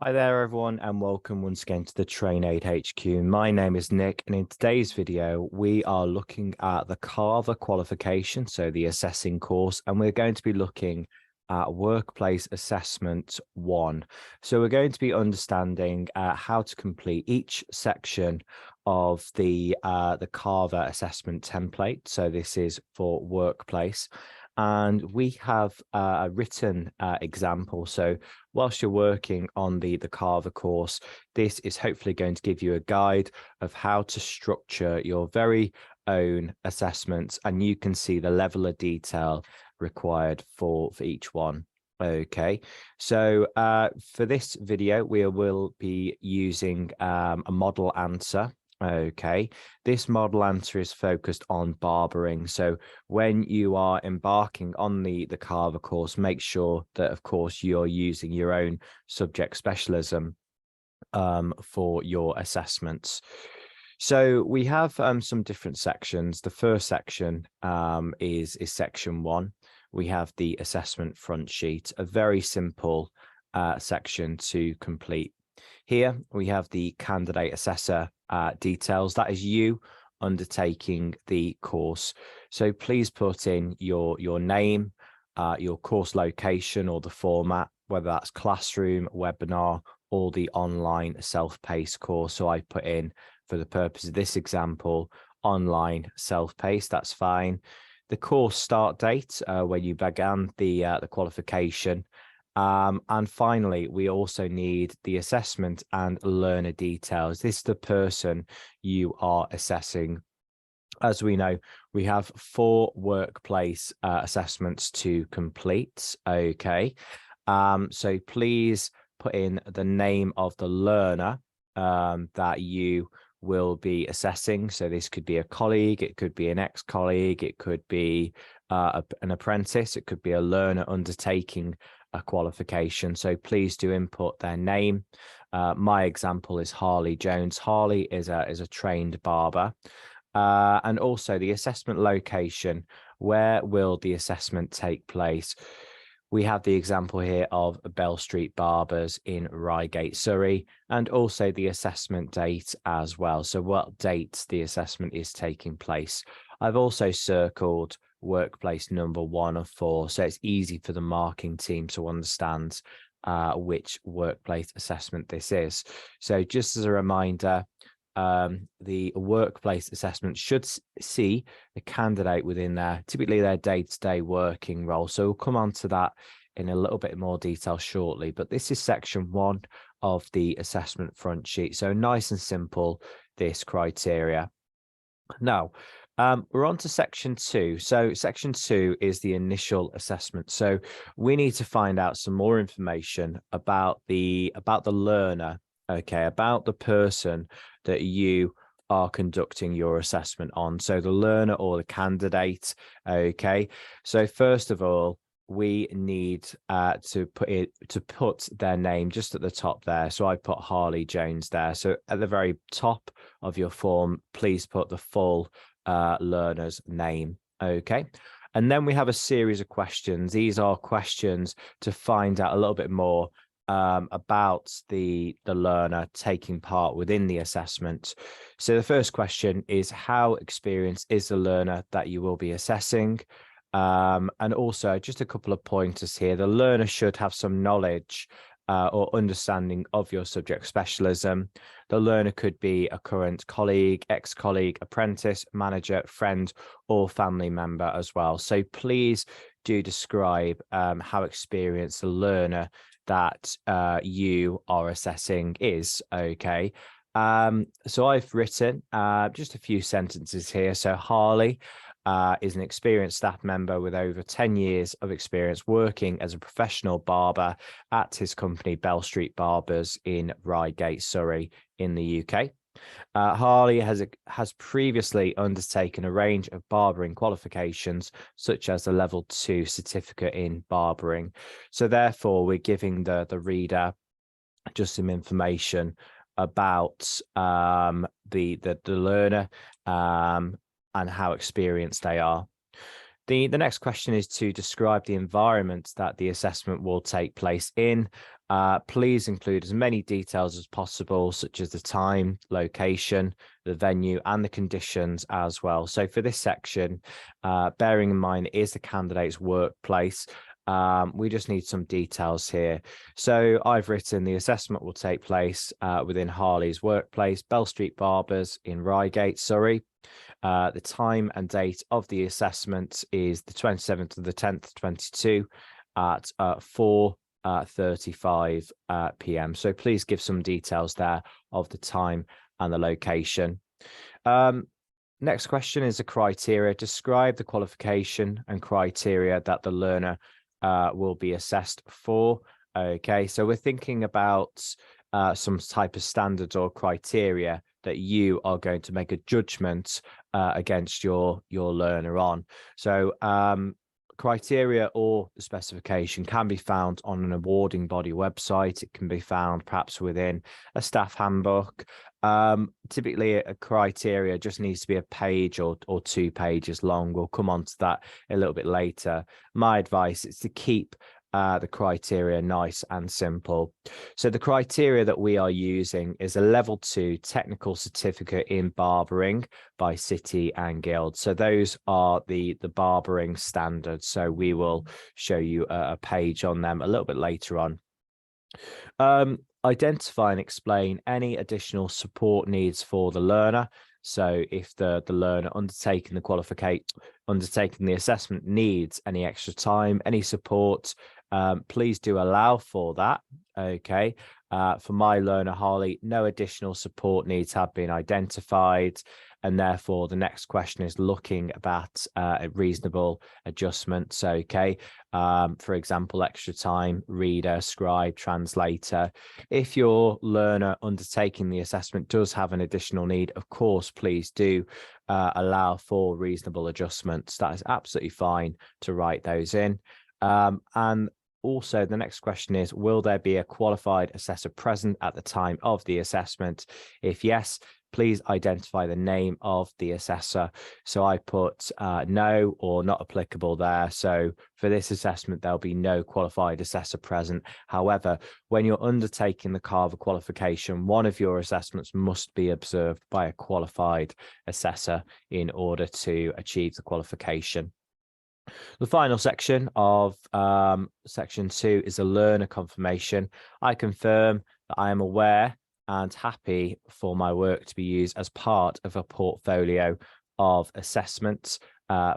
Hi there, everyone, and welcome once again to the Train Aid HQ. My name is Nick, and in today's video, we are looking at the Carver qualification, so the assessing course, and we're going to be looking at Workplace Assessment 1. So we're going to be understanding how to complete each section of the Carver assessment template. So this is for workplace. And we have a written example. So whilst you're working on the Carver course, this is hopefully going to give you a guide of how to structure your very own assessments, and you can see the level of detail required for each one. Okay, so for this video, we will be using a model answer. Okay, this model answer is focused on barbering. So when you are embarking on the Carver course, make sure that, of course, you're using your own subject specialism for your assessments. So we have some different sections. The first section is section 1. We have the assessment front sheet, a very simple section to complete. Here we have the candidate assessor details. That is you undertaking the course. So please put in your name, your course location or the format, whether that's classroom, webinar, or the online self-paced course. So I put in, for the purpose of this example, online self-paced. That's fine. The course start date, when you began the qualification. And finally, we also need the assessment and learner details. This is the person you are assessing. As we know, we have 4 workplace assessments to complete. Okay. So please put in the name of the learner that you will be assessing. So this could be a colleague, it could be an ex-colleague, it could be an apprentice, it could be a learner undertaking a qualification. So please do input their name. My example is Harley Jones. Harley is a trained barber. And also the assessment location. Where will the assessment take place? We have the example here of Bell Street Barbers in Reigate, Surrey, and also the assessment date as well. So what date the assessment is taking place. I've also circled workplace number 1 of 4, so it's easy for the marking team to understand which workplace assessment this is. So just as a reminder, the workplace assessment should see the candidate within typically their day-to-day working role. So we'll come on to that in a little bit more detail shortly, but this is section 1 of the assessment front sheet. So nice and simple, this criteria. Now, we're on to section 2. So section 2 is the initial assessment. So we need to find out some more information about the learner, okay, about the person that you are conducting your assessment on. So the learner or the candidate, okay. So first of all, we need to put their name just at the top there. So I put Harley Jones there. So at the very top of your form, please put the full learner's name. Okay. And then we have a series of questions. These are questions to find out a little bit more about the learner taking part within the assessment. So the first question is, how experienced is the learner that you will be assessing? And also just a couple of pointers here. The learner should have some knowledge or understanding of your subject specialism. The learner could be a current colleague, ex-colleague, apprentice, manager, friend, or family member as well. So please do describe how experienced the learner that you are assessing is. Okay. So I've written just a few sentences here. So Harley is an experienced staff member with over 10 years of experience working as a professional barber at his company Bell Street Barbers in Reigate, Surrey in the UK. Harley has previously undertaken a range of barbering qualifications, such as the level 2 certificate in barbering. So therefore, we're giving the reader just some information about the learner and how experienced they are. The next question is to describe the environment that the assessment will take place in. Please include as many details as possible, such as the time, location, the venue, and the conditions as well. So for this section, bearing in mind it is the candidate's workplace, we just need some details here. So I've written the assessment will take place within Harley's workplace, Bell Street Barbers in Reigate, Surrey. The time and date of the assessment is the 27th of the 10th, 22 at 4:35 p.m. So please give some details there of the time and the location. Next question is the criteria. Describe the qualification and criteria that the learner will be assessed for. Okay, so we're thinking about some type of standards or criteria that you are going to make a judgment against your learner on. So criteria or the specification can be found on an awarding body website. It can be found perhaps within a staff handbook. Typically a criteria just needs to be a page or 2 pages long. We'll come on to that a little bit later. My advice is to keep the criteria nice and simple. So the criteria that we are using is a level 2 technical certificate in barbering by City and Guild. So those are the barbering standards. So we will show you a page on them a little bit later on. Identify and explain any additional support needs for the learner. So if the learner undertaking the assessment needs any extra time, any support, please do allow for that. Okay. For my learner, Harley, no additional support needs have been identified. And therefore, the next question is looking at a reasonable adjustments. Okay. For example, extra time, reader, scribe, translator. If your learner undertaking the assessment does have an additional need, of course, please do allow for reasonable adjustments. That is absolutely fine to write those in. And also, the next question is, will there be a qualified assessor present at the time of the assessment? If yes, please identify the name of the assessor. So I put no or not applicable there. So for this assessment, there'll be no qualified assessor present. However, when you're undertaking the Carver qualification, one of your assessments must be observed by a qualified assessor in order to achieve the qualification. The final section of section 2 is a learner confirmation. I confirm that I am aware and happy for my work to be used as part of a portfolio of assessments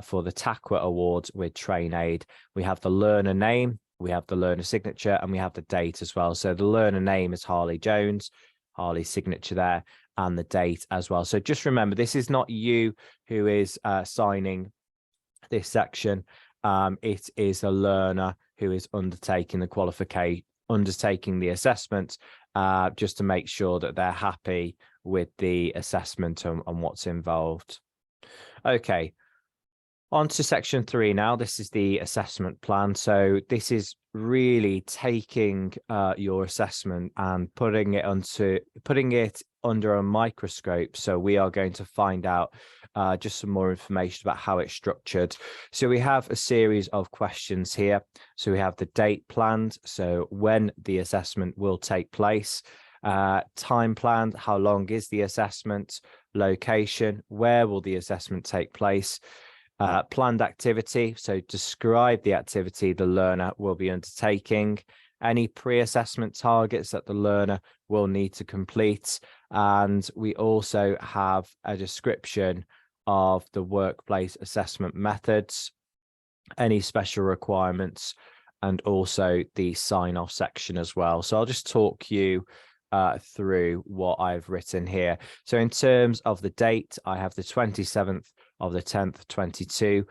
for the TAQA Awards with TrainAid. We have the learner name, we have the learner signature, and we have the date as well. So the learner name is Harley Jones, Harley's signature there, and the date as well. So just remember, this is not you who is signing this section. It is a learner who is undertaking the assessment, just to make sure that they're happy with the assessment and what's involved. Okay, on to section 3 now. This is the assessment plan. So this is really taking your assessment and putting it under a microscope. So we are going to find out just some more information about how it's structured. So we have a series of questions here. So we have the date planned, so when the assessment will take place, time planned, how long is the assessment, location, where will the assessment take place, planned activity, so describe the activity the learner will be undertaking, any pre-assessment targets that the learner will need to complete, and we also have a description of the workplace assessment methods, any special requirements, and also the sign-off section as well. So I'll just talk you through what I've written here. So in terms of the date, I have the 27th of the 10th, 22.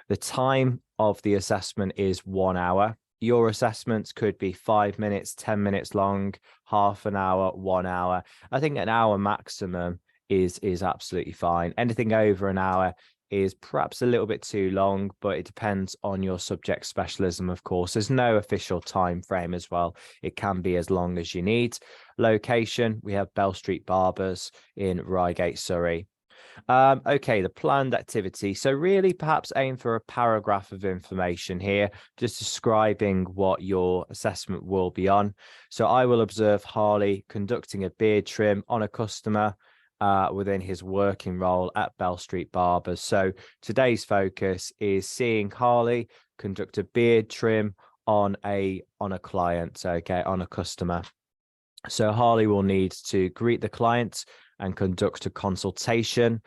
The time of the assessment is 1 hour. Your assessments could be 5 minutes, 10 minutes long, half an hour, 1 hour. I think an hour maximum is absolutely fine. Anything over an hour is perhaps a little bit too long, but it depends on your subject specialism, of course. There's no official time frame as well. It can be as long as you need. Location, we have Bell Street Barbers in Reigate, Surrey. Okay, the planned activity. So really perhaps aim for a paragraph of information here, just describing what your assessment will be on. So I will observe Harley conducting a beard trim on a customer within his working role at Bell Street Barbers. So today's focus is seeing Harley conduct a beard trim on a client, okay, on a customer. So Harley will need to greet the client and conduct a consultation,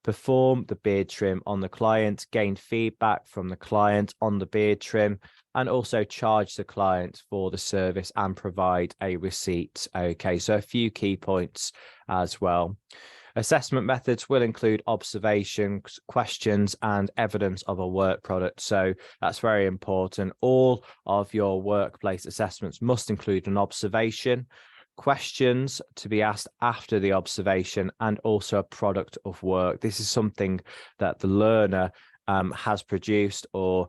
perform the beard trim on the client, gain feedback from the client on the beard trim, and also charge the client for the service and provide a receipt. Okay, so a few key points as well. Assessment methods will include observations, questions, and evidence of a work product. So that's very important. All of your workplace assessments must include an observation, questions to be asked after the observation, and also a product of work. This is something that the learner has produced or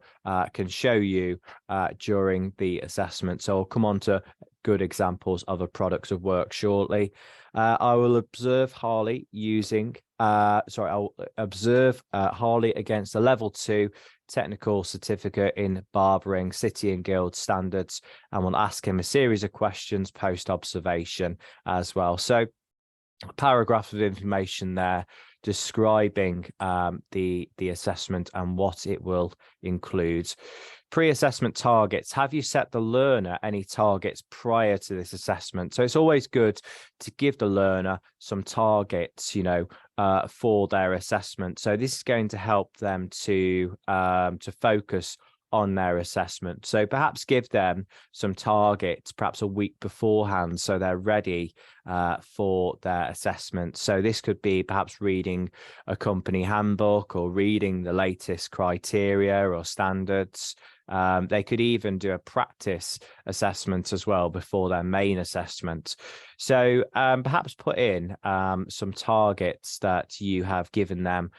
can show you during the assessment. So I'll come on to good examples of a product of work shortly. I will observe Harley using, I'll observe Harley against a level 2 technical certificate in barbering, city and guild standards, and we'll ask him a series of questions post observation as well. So a paragraph of information there describing the assessment and what it will include. Pre-assessment targets. Have you set the learner any targets prior to this assessment? So it's always good to give the learner some targets, for their assessment. So this is going to help them to focus on their assessment. So perhaps give them some targets, perhaps a week beforehand, so they're ready for their assessment. So this could be perhaps reading a company handbook or reading the latest criteria or standards. They could even do a practice assessment as well before their main assessment. So perhaps put in some targets that you have given them,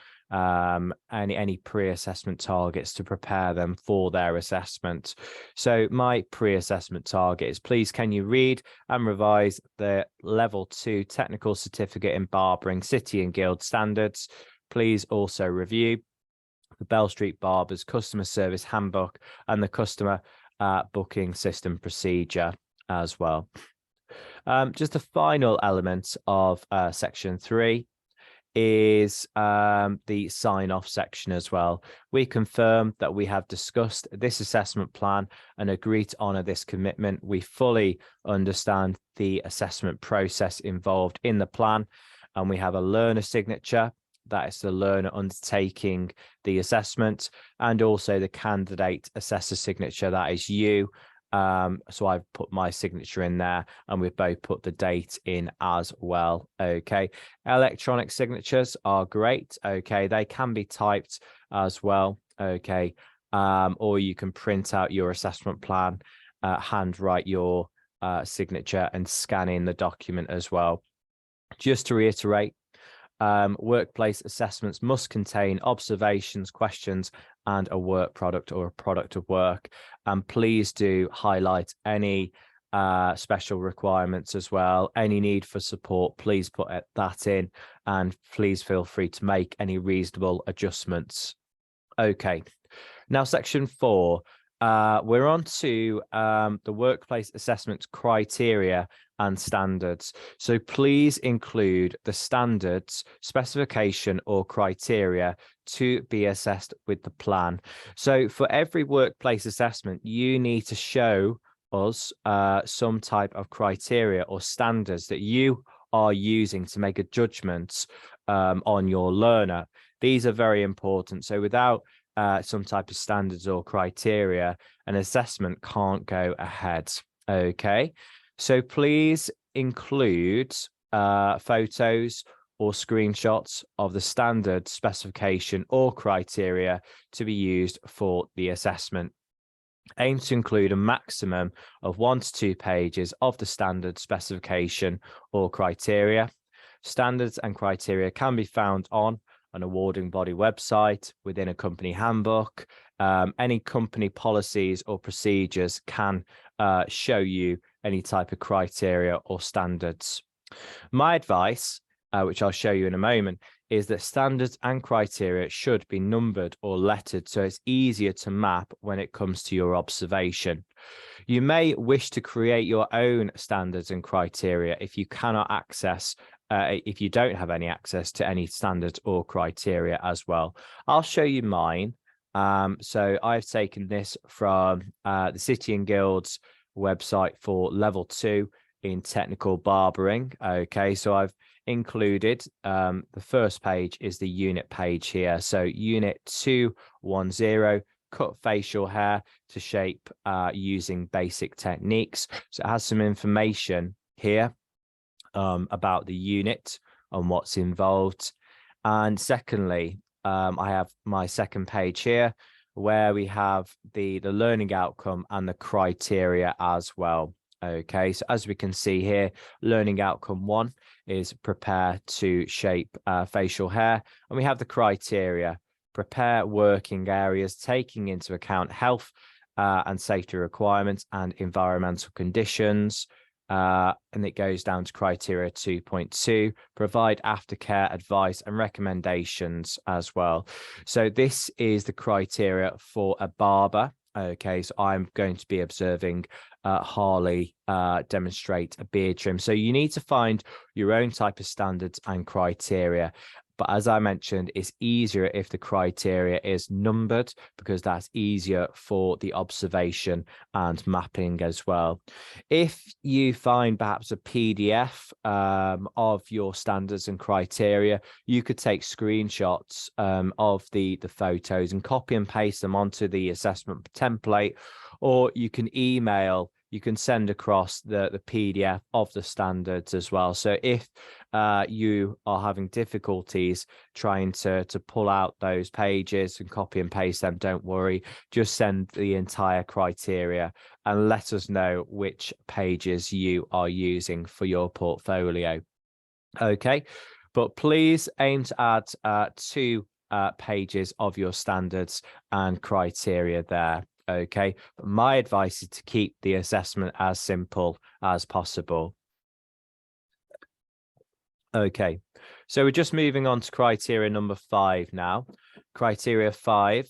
any pre-assessment targets to prepare them for their assessment. So my pre-assessment target is, please can you read and revise the level 2 technical certificate in barbering, city and guild standards. Please also review the Bell Street Barbers customer service handbook and the customer booking system procedure as well. Just the final element of section 3 is the sign-off section as well. We confirm that we have discussed this assessment plan and agree to honour this commitment. We fully understand the assessment process involved in the plan, and we have a learner signature. That is the learner undertaking the assessment, and also the candidate assessor signature. That is you. So I've put my signature in there, and we've both put the date in as well. Okay, electronic signatures are great. Okay, they can be typed as well. Okay, or you can print out your assessment plan, handwrite your signature, and scan in the document as well. Just to reiterate, workplace assessments must contain observations, questions, and a work product or a product of work. And please do highlight any special requirements as well. Any need for support, please put that in, and please feel free to make any reasonable adjustments. Okay, now section 4. We're on to the workplace assessment criteria and standards. So please include the standards, specification, or criteria to be assessed with the plan. So for every workplace assessment, you need to show us some type of criteria or standards that you are using to make a judgment on your learner. These are very important. So without some type of standards or criteria, an assessment can't go ahead. Okay, so please include photos or screenshots of the standard, specification, or criteria to be used for the assessment. Aim to include a maximum of 1 to 2 pages of the standard, specification, or criteria. Standards and criteria can be found on an awarding body website, within a company handbook. Any company policies or procedures can show you any type of criteria or standards. My advice, which I'll show you in a moment, is that standards and criteria should be numbered or lettered so it's easier to map when it comes to your observation. You may wish to create your own standards and criteria if you cannot access, if you don't have any access to any standards or criteria as well. I'll show you mine. So I've taken this from the City and Guilds website for level 2 in technical barbering. Okay, so I've included the first page is the unit page here. So unit 210, cut facial hair to shape using basic techniques. So it has some information here about the unit and what's involved. And secondly, I have my second page here where we have the learning outcome and the criteria as well. Okay, so as we can see here, learning outcome 1 is prepare to shape facial hair, and we have the criteria: prepare working areas taking into account health and safety requirements and environmental conditions. And it goes down to criteria 2.2, provide aftercare advice and recommendations as well. So this is the criteria for a barber. Okay, so I'm going to be observing Harley demonstrate a beard trim. So you need to find your own type of standards and criteria. But as I mentioned, it's easier if the criteria is numbered because that's easier for the observation and mapping as well. If you find perhaps a PDF of your standards and criteria, you could take screenshots of the photos and copy and paste them onto the assessment template, or you can email. You can send across the PDF of the standards as well. So if you are having difficulties trying to pull out those pages and copy and paste them, don't worry. Just send the entire criteria and let us know which pages you are using for your portfolio. Okay, but please aim to add 2 pages of your standards and criteria there. Okay, but my advice is to keep the assessment as simple as possible. Okay, so we're just moving on to criteria number 5 now. Criteria 5,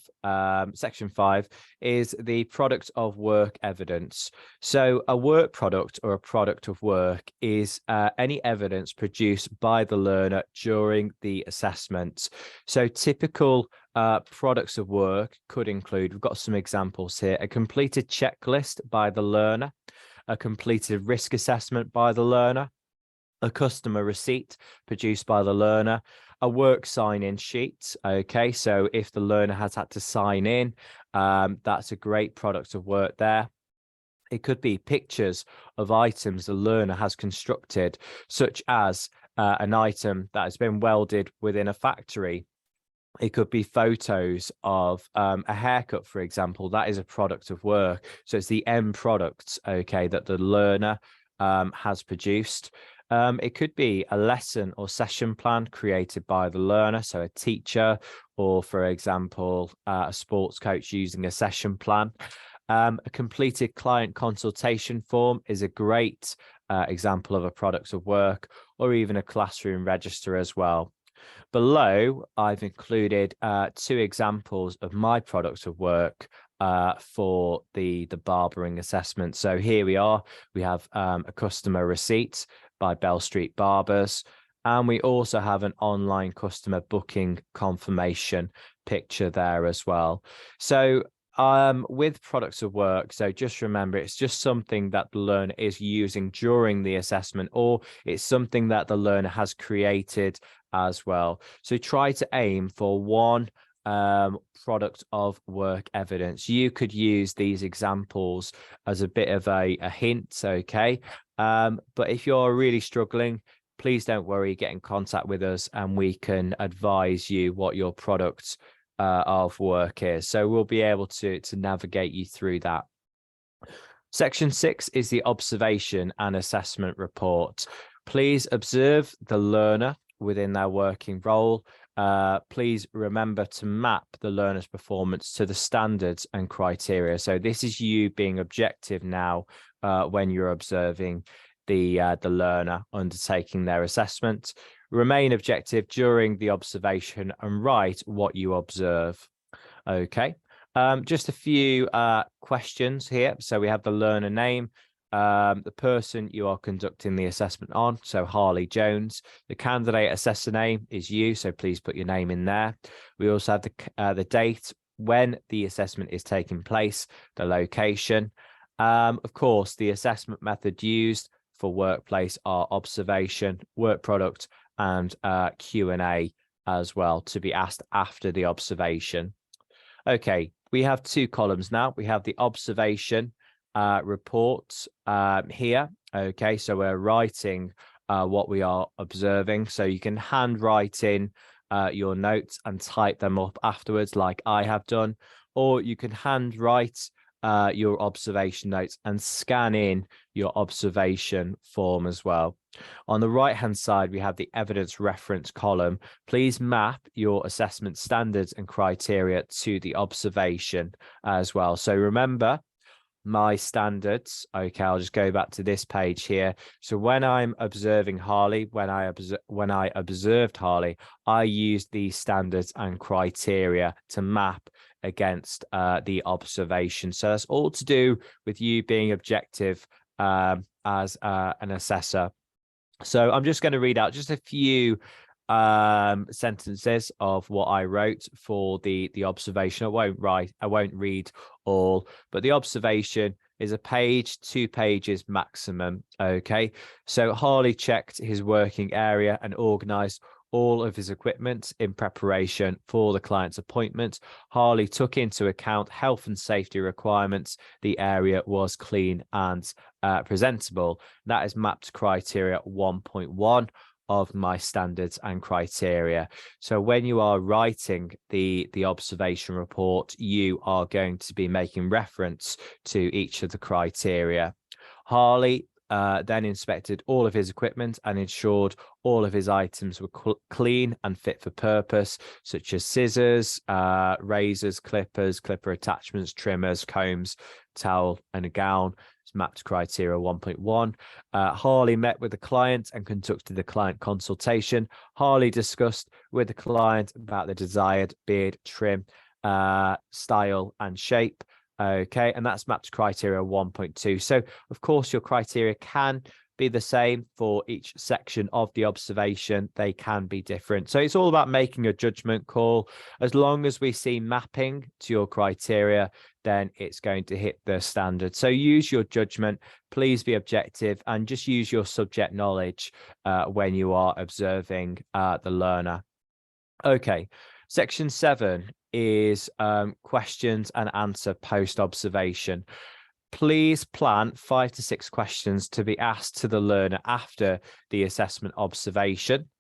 section 5, is the product of work evidence. So a work product or a product of work is any evidence produced by the learner during the assessment. So typical products of work could include, we've got some examples here: a completed checklist by the learner, a completed risk assessment by the learner, a customer receipt produced by the learner, a work sign-in sheet. Okay, so if the learner has had to sign in, that's a great product of work there. It could be pictures of items the learner has constructed, such as an item that has been welded within a factory. It could be photos of a haircut, for example. That is a product of work. So it's the end product, okay, that the learner has produced. It could be a lesson or session plan created by the learner, so a teacher, or for example, a sports coach using a session plan. A completed client consultation form is a great example of a product of work, or even a classroom register as well. Below, I've included 2 examples of my products of work for the barbering assessment. So here we are. We have a customer receipt by Bell Street Barbers, and we also have an online customer booking confirmation picture there as well. So with products of work, so just remember, it's just something that the learner is using during the assessment, or it's something that the learner has created as well. So try to aim for 1 product of work evidence. You could use these examples as a bit of a hint, okay? But if you're really struggling, please don't worry, get in contact with us and we can advise you what your product of work is. So we'll be able to navigate you through that. Section 6 is the observation and assessment report. Please observe the learner within their working role. Please remember to map the learner's performance to the standards and criteria. So this is you being objective now when you're observing the learner undertaking their assessment. Remain objective during the observation and write what you observe. Okay. Just a few questions here. So we have the learner name, the person you are conducting the assessment on, so Harley Jones. The candidate assessor name is you, so please put your name in there. We also have the date when the assessment is taking place, the location. Of course, the assessment method used for workplace are observation, work product, and Q&A as well, to be asked after the observation. Okay, we have two columns now. We have the observation report here. Okay, so we're writing what we are observing. So you can handwrite in your notes and type them up afterwards, like I have done, or you can handwrite your observation notes and scan in your observation form as well. On the right hand side, we have the evidence reference column. Please map your assessment standards and criteria to the observation as well. So remember my standards. Okay, I'll just go back to this page here. So when I'm observing Harley, when I observed Harley, I used these standards and criteria to map against the observation. So that's all to do with you being objective as an assessor. So I'm just going to read out just a few sentences of what I wrote for the observation. I won't read all, but the observation is a page, 2 pages maximum. Okay, so Harley checked his working area and organized all of his equipment in preparation for the client's appointment. Harley took into account health and safety requirements. The area was clean and presentable. That is mapped criteria 1.1 of my standards and criteria. So when you are writing the observation report, you are going to be making reference to each of the criteria. Harley then inspected all of his equipment and ensured all of his items were clean and fit for purpose, such as scissors, razors, clippers, clipper attachments, trimmers, combs, towel, and a gown. It's mapped criteria 1.1. Harley met with the client and conducted the client consultation. Harley discussed with the client about the desired beard trim, style, and shape. Okay, and that's mapped criteria 1.2. So, of course, your criteria can be the same for each section of the observation. They can be different. So it's all about making a judgment call. As long as we see mapping to your criteria, then it's going to hit the standard. So use your judgment. Please be objective and just use your subject knowledge when you are observing the learner. Okay, section 7 is questions and answer post observation. Please plan 5 to 6 questions to be asked to the learner after the assessment observation.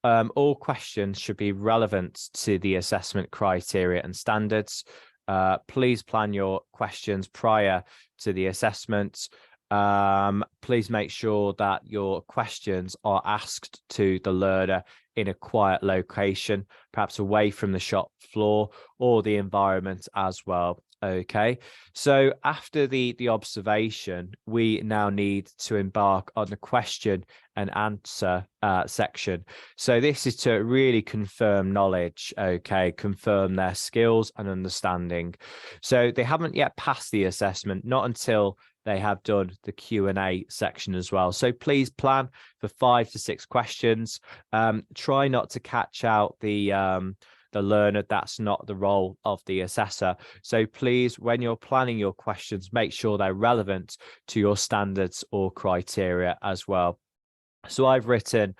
All questions should be relevant to the assessment criteria and standards. Please plan your questions prior to the assessment. Please make sure that your questions are asked to the learner in a quiet location, perhaps away from the shop floor or the environment as well. Okay, so after the observation, we now need to embark on the question and answer section. So this is to really confirm knowledge, okay, confirm their skills and understanding. So they haven't yet passed the assessment, not until they have done the Q&A section as well. So please plan for 5 to 6 questions. Try not to catch out the learner. That's not the role of the assessor. So please, when you're planning your questions, make sure they're relevant to your standards or criteria as well. So I've written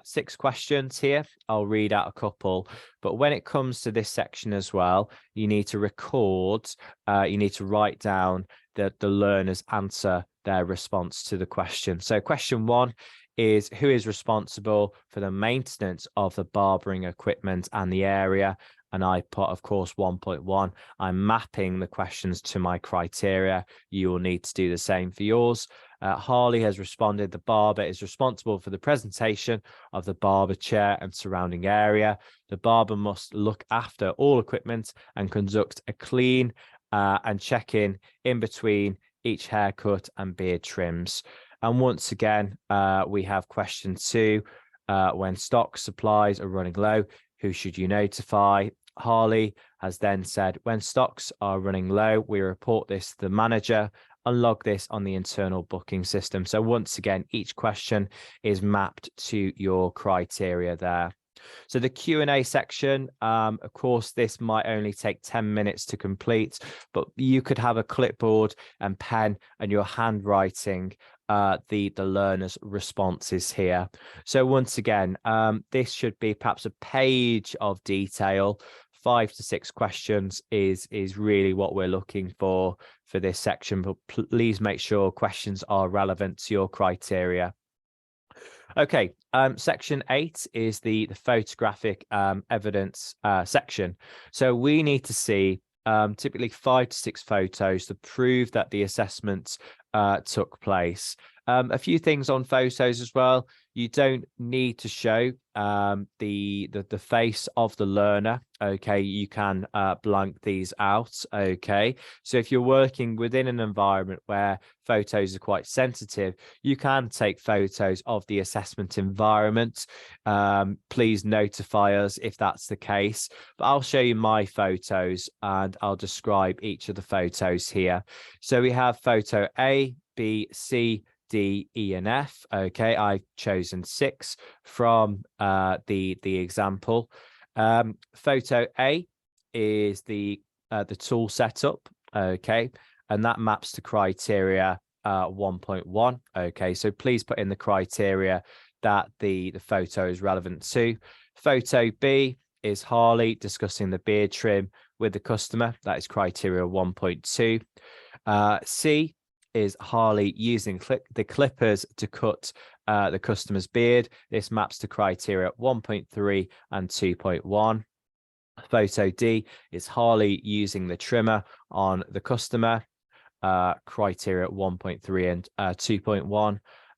6 questions here. I'll read out a couple, but when it comes to this section as well, you need to record, you need to write down the learner's answer, their response to the question. So question 1 is, who is responsible for the maintenance of the barbering equipment and the area? And I put, of course, 1.1. I'm mapping the questions to my criteria. You will need to do the same for yours. Harley has responded, the barber is responsible for the presentation of the barber chair and surrounding area. The barber must look after all equipment and conduct a clean and check-in in between each haircut and beard trims. And once again, we have question 2. when stock supplies are running low, who should you notify? Harley has then said, when stocks are running low, we report this to the manager and log this on the internal booking system. So once again, each question is mapped to your criteria there. So the Q&A section, of course, this might only take 10 minutes to complete, but you could have a clipboard and pen and your handwriting the learner's responses here. So once again, this should be perhaps a page of detail. 5 to 6 questions is really what we're looking for this section, but please make sure questions are relevant to your criteria. Okay, section 8 is the photographic evidence section. So we need to see typically 5 to 6 photos to prove that the assessment took place. A few things on photos as well. You don't need to show the face of the learner. Okay, you can blank these out. Okay, so if you're working within an environment where photos are quite sensitive, you can take photos of the assessment environment. Please notify us if that's the case. But I'll show you my photos and I'll describe each of the photos here. So we have photo A, B, C, D, E, and F. Okay, I've chosen 6 from the example. Photo A is the tool setup. Okay, and that maps to criteria 1.1. Okay, so please put in the criteria that the photo is relevant to. Photo B is Harley discussing the beard trim with the customer. That is criteria 1.2. C is Harley using the clippers to cut the customer's beard. This maps to criteria 1.3 and 2.1. Photo D is Harley using the trimmer on the customer, criteria 1.3 and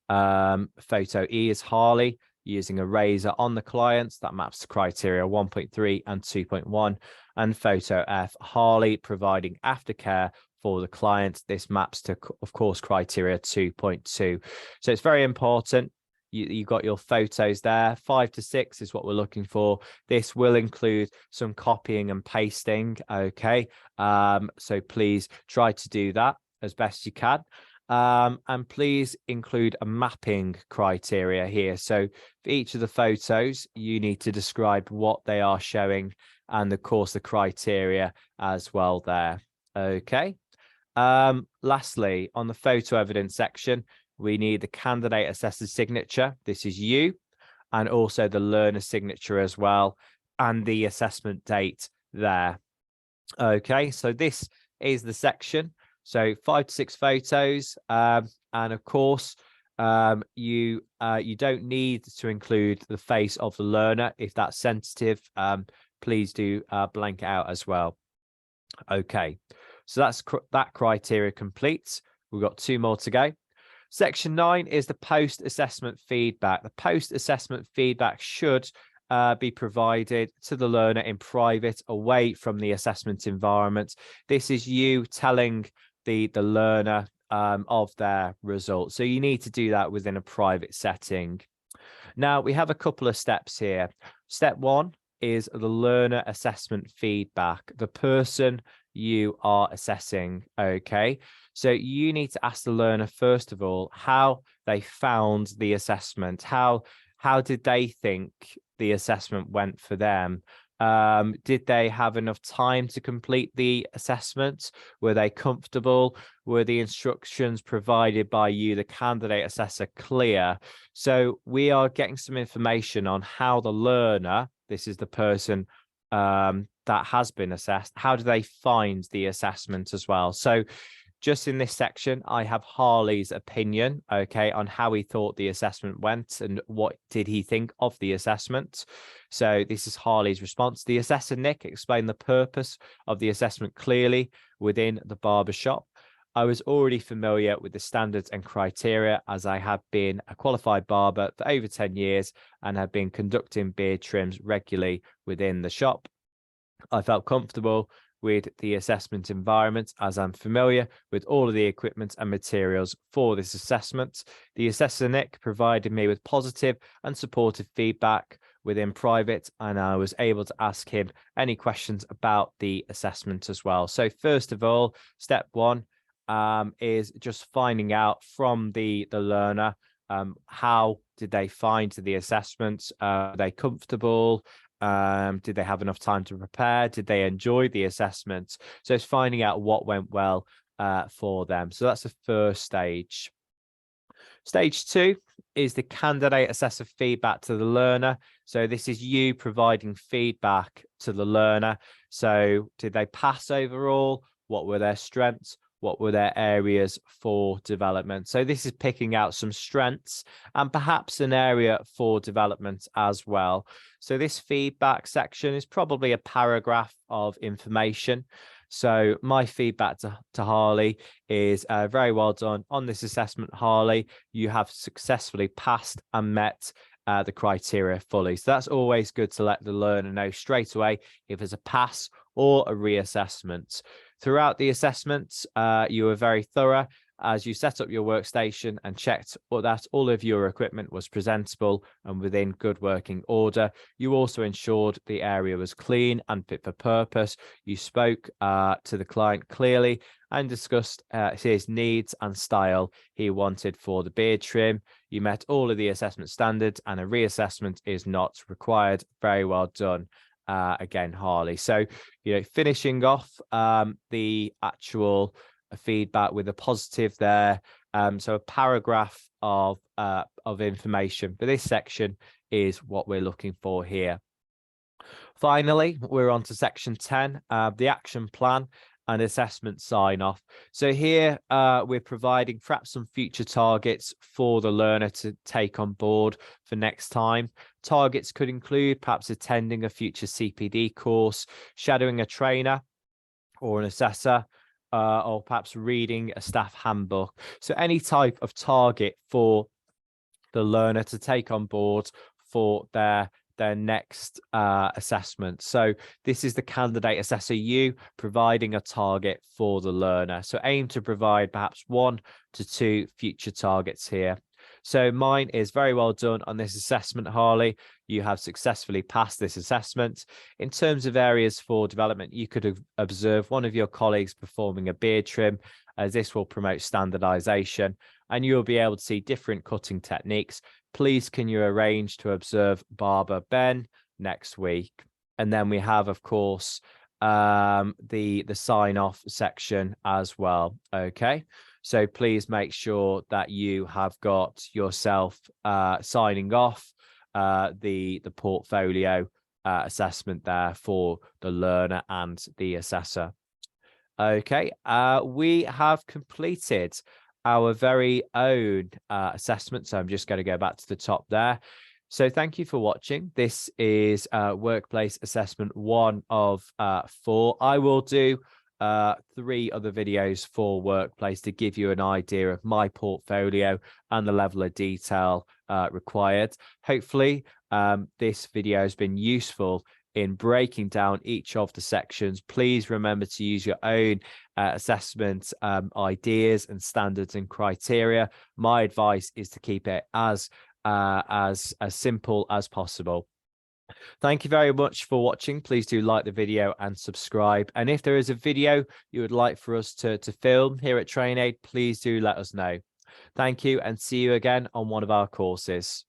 2.1. Photo E is Harley using a razor on the clients. That maps to criteria 1.3 and 2.1. And photo F, Harley providing aftercare for the client. This maps to, of course, criteria 2.2. So it's very important. You got your photos there. 5 to 6 is what we're looking for. This will include some copying and pasting. Okay, so please try to do that as best you can. And please include a mapping criteria here. So for each of the photos, you need to describe what they are showing and of course the criteria as well there. Okay. Lastly, on the photo evidence section, we need the candidate assessor's signature. This is you, and also the learner signature as well, and the assessment date there. Okay, so this is the section. So 5 to 6 photos, and of course, you don't need to include the face of the learner if that's sensitive. Please do blank it out as well. Okay, so that's that criteria complete. We've got 2 more to go. Section 9 is the post-assessment feedback. The post-assessment feedback should be provided to the learner in private, away from the assessment environment. This is you telling the learner of their results. So you need to do that within a private setting. Now, we have a couple of steps here. Step 1 is the learner assessment feedback, the person you are assessing. Okay, so you need to ask the learner, first of all, how they found the assessment. How did they think the assessment went for them? Did they have enough time to complete the assessment? Were they comfortable? Were the instructions provided by you, the candidate assessor, clear? So we are getting some information on how the learner, this is the person that has been assessed, how do they find the assessment as well? So just in this section, I have Harley's opinion, okay, on how he thought the assessment went and what did he think of the assessment. So this is Harley's response. The assessor, Nick, explained the purpose of the assessment clearly within the barber shop. I was already familiar with the standards and criteria as I have been a qualified barber for over 10 years and have been conducting beard trims regularly within the shop. I felt comfortable with the assessment environment, as I'm familiar with all of the equipment and materials for this assessment. The assessor Nick provided me with positive and supportive feedback within private, and I was able to ask him any questions about the assessment as well. So first of all, step one is just finding out from the learner, how did they find the assessments? Are they comfortable? Did they have enough time to prepare? Did they enjoy the assessment? So it's finding out what went well for them. So that's the first stage. Stage two is the candidate assessor feedback to the learner. So this is you providing feedback to the learner. So did they pass overall? What were their strengths? What were their areas for development? So this is picking out some strengths and perhaps an area for development as well. So this feedback section is probably a paragraph of information. So my feedback to Harley is very well done on this assessment, Harley. You have successfully passed and met the criteria fully. So that's always good to let the learner know straight away if it's a pass or a reassessment. Throughout the assessments, you were very thorough as you set up your workstation and checked that all of your equipment was presentable and within good working order. You also ensured the area was clean and fit for purpose. You spoke to the client clearly and discussed his needs and style he wanted for the beard trim. You met all of the assessment standards and a reassessment is not required. Very well done. Again, Harley. So, finishing off the actual feedback with a positive there. So a paragraph of information for this section is what we're looking for here. Finally, we're on to section 10, the action plan and assessment sign off. So here we're providing perhaps some future targets for the learner to take on board for next time. Targets could include perhaps attending a future CPD course, shadowing a trainer or an assessor, or perhaps reading a staff handbook. So any type of target for the learner to take on board for their next assessment. So this is the candidate assessor you providing a target for the learner. So aim to provide perhaps 1 to 2 future targets here. So mine is very well done on this assessment, Harley. You have successfully passed this assessment. In terms of areas for development, you could observe one of your colleagues performing a beard trim, as this will promote standardization, and you'll be able to see different cutting techniques. Please, can you arrange to observe Barber Ben next week? And then we have, of course, the sign off section as well. Okay. So please make sure that you have got yourself signing off the portfolio assessment there for the learner and the assessor. Okay, we have completed our very own assessment. So I'm just going to go back to the top there. So thank you for watching. This is Workplace Assessment 1 of 4. I will do 3 other videos for Workplace to give you an idea of my portfolio and the level of detail required. Hopefully this video has been useful in breaking down each of the sections. Please remember to use your own assessment ideas and standards and criteria. My advice is to keep it as simple as possible. Thank you very much for watching. Please do like the video and subscribe. And if there is a video you would like for us to film here at TrainAid, please do let us know. Thank you and see you again on one of our courses.